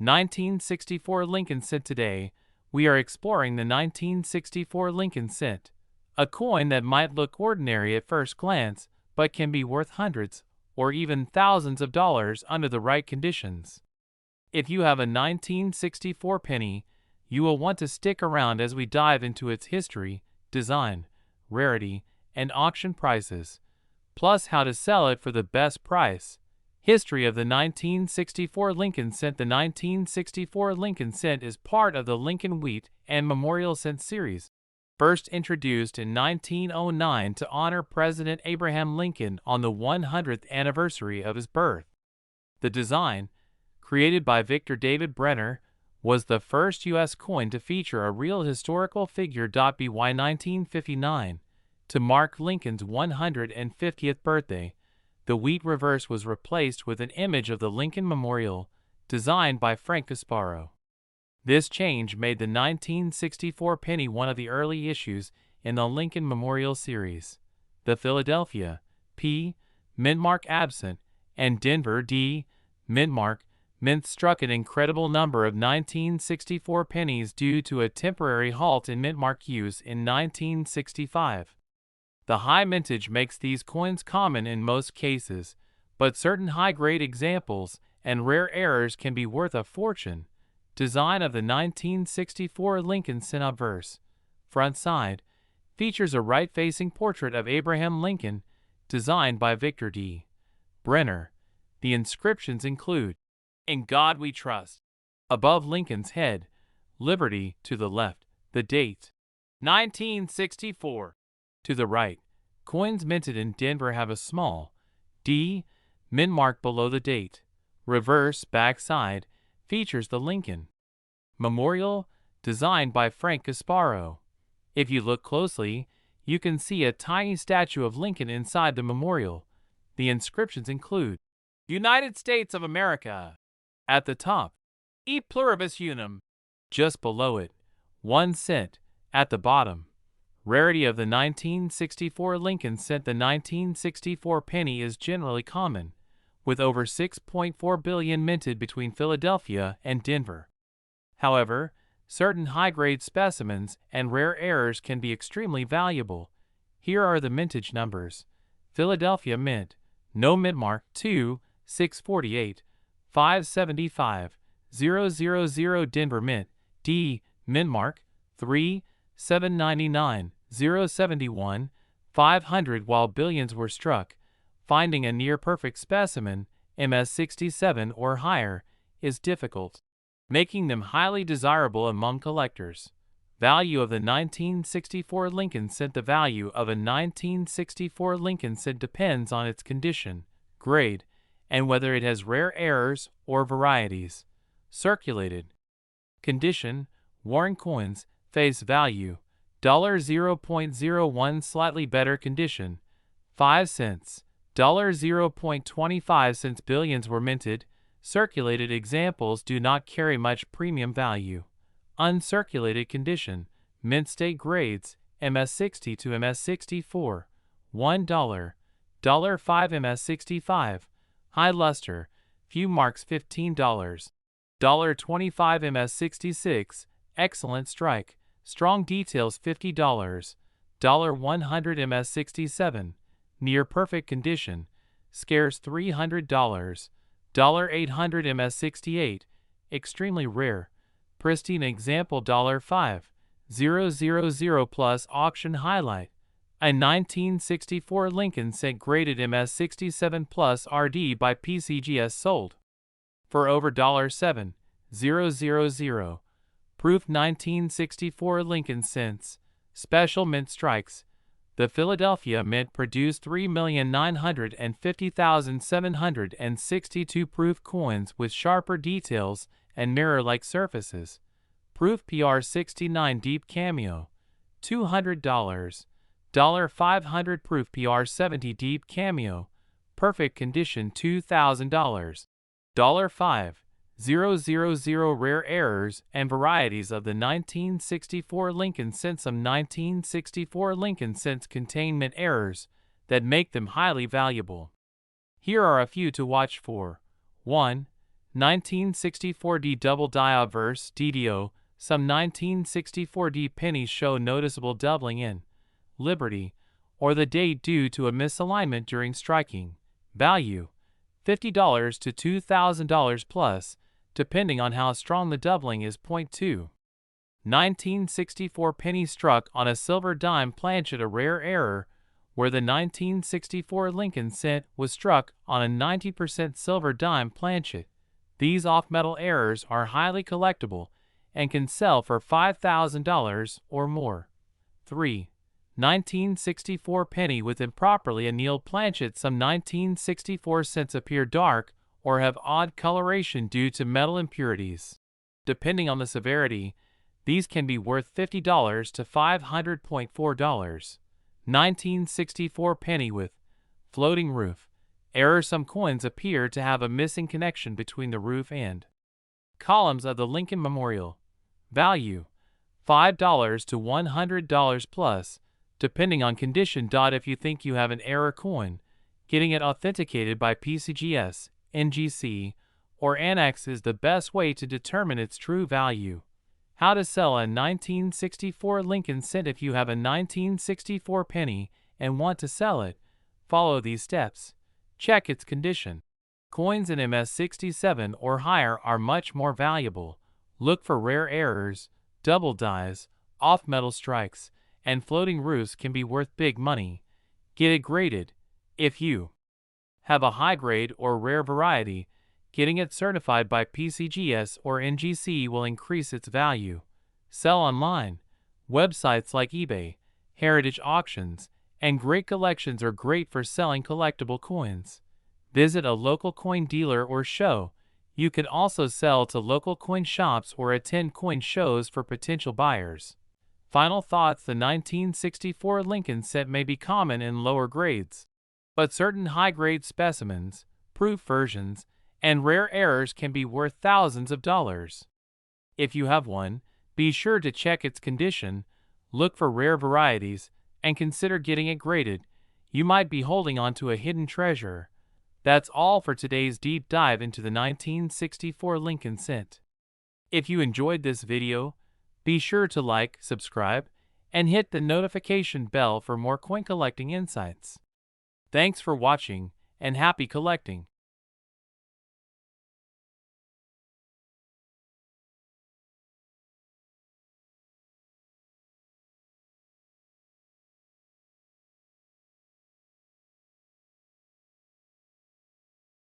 1964 Lincoln Cent. Today, we are exploring the 1964 Lincoln Cent, a coin that might look ordinary at first glance, but can be worth hundreds or even thousands of dollars under the right conditions. If you have a 1964 penny, you will want to stick around as we dive into its history, design, rarity, and auction prices, plus how to sell it for the best price. History of the 1964 Lincoln Cent. The 1964 Lincoln Cent is part of the Lincoln Wheat and Memorial Cent series, first introduced in 1909 to honor President Abraham Lincoln on the 100th anniversary of his birth. The design, created by Victor David Brenner, was the first U.S. coin to feature a real historical figure. By 1959, to mark Lincoln's 150th birthday, the wheat reverse was replaced with an image of the Lincoln Memorial, designed by Frank Casparo. This change made the 1964 penny one of the early issues in the Lincoln Memorial series. The Philadelphia P. mint mark absent and Denver D. mint mark mint struck an incredible number of 1964 pennies due to a temporary halt in mint mark use in 1965. The high mintage makes these coins common in most cases, but certain high-grade examples and rare errors can be worth a fortune. Design of the 1964 Lincoln Cent. Obverse, front side, features a right-facing portrait of Abraham Lincoln, designed by Victor D. Brenner. The inscriptions include, "In God We Trust," above Lincoln's head, "Liberty" to the left, the date, 1964. To the right, coins minted in Denver have a small D mint mark below the date. Reverse back side features the Lincoln Memorial, designed by Frank Casparo. If you look closely, you can see a tiny statue of Lincoln inside the memorial. The inscriptions include, "United States of America" at the top, "E pluribus unum" just below it, 1 cent at the bottom. Rarity of the 1964 Lincoln Cent. The 1964 penny is generally common, with over 6.4 billion minted between Philadelphia and Denver. However, certain high-grade specimens and rare errors can be extremely valuable. Here are the mintage numbers. Philadelphia Mint, no mint mark, 2, 648, 575, 000. Denver Mint, D, mint mark, 3, 799, 071, 500. While billions were struck, finding a near-perfect specimen, MS67 or higher, is difficult, making them highly desirable among collectors. Value of the 1964 Lincoln Cent. The value of a 1964 Lincoln Cent. Depends on its condition, grade, and whether it has rare errors or varieties. Circulated condition, worn coins, face value, $0.01. Slightly better condition, 5 cents, $0.25. Billions were minted. Circulated examples do not carry much premium value. Uncirculated condition, mint state grades, MS60 to MS64, $1, $5 MS65, high luster, few marks $15, $25 MS66, excellent strike, strong details $50, $100 MS67, near perfect condition, scarce $300, $800 MS68, extremely rare, pristine example $5,000 plus auction highlight, a 1964 Lincoln Cent graded MS67 plus RD by PCGS sold for over $7,000. Proof 1964 Lincoln Cents, special mint strikes. The Philadelphia Mint produced 3,950,762 proof coins with sharper details and mirror-like surfaces. Proof PR69 Deep Cameo, $200, $500. Proof PR70 Deep Cameo, perfect condition $2,000, $5,000. Rare errors and varieties of the 1964 Lincoln Cent. Some 1964 Lincoln Cents contain mint errors that make them highly valuable. Here are a few to watch for. 1. 1964D double die obverse DDO. Some 1964D pennies show noticeable doubling in Liberty or the date due to a misalignment during striking. Value $50 to $2,000 plus, depending on how strong the doubling is. 2. 1964 penny struck on a silver dime planchet. A rare error where the 1964 Lincoln cent was struck on a 90% silver dime planchet. These off-metal errors are highly collectible and can sell for $5,000 or more. 3. 1964 penny with improperly annealed planchet. Some 1964 cents appear dark or have odd coloration due to metal impurities. Depending on the severity, these can be worth $50 to $500.4. 1964 penny with floating roof. Error: some coins appear to have a missing connection between the roof and columns of the Lincoln Memorial. Value $5 to $100 plus, depending on condition. If you think you have an error coin, getting it authenticated by PCGS, NGC, or Annex is the best way to determine its true value. How to sell a 1964 Lincoln cent. If you have a 1964 penny and want to sell it, follow these steps. Check its condition. Coins in MS-67 or higher are much more valuable. Look for rare errors, double dies, off-metal strikes, and floating roofs can be worth big money. Get it graded. If you have a high grade or rare variety, getting it certified by PCGS or NGC will increase its value. Sell online. Websites like eBay, Heritage Auctions, and Great Collections are great for selling collectible coins. Visit a local coin dealer or show. You can also sell to local coin shops or attend coin shows for potential buyers. Final thoughts: the 1964 Lincoln cent may be common in lower grades, but certain high-grade specimens, proof versions, and rare errors can be worth thousands of dollars. If you have one, be sure to check its condition, look for rare varieties, and consider getting it graded. You might be holding on to a hidden treasure. That's all for today's deep dive into the 1964 Lincoln cent. If you enjoyed this video, be sure to like, subscribe, and hit the notification bell for more coin collecting insights. Thanks for watching, and happy collecting!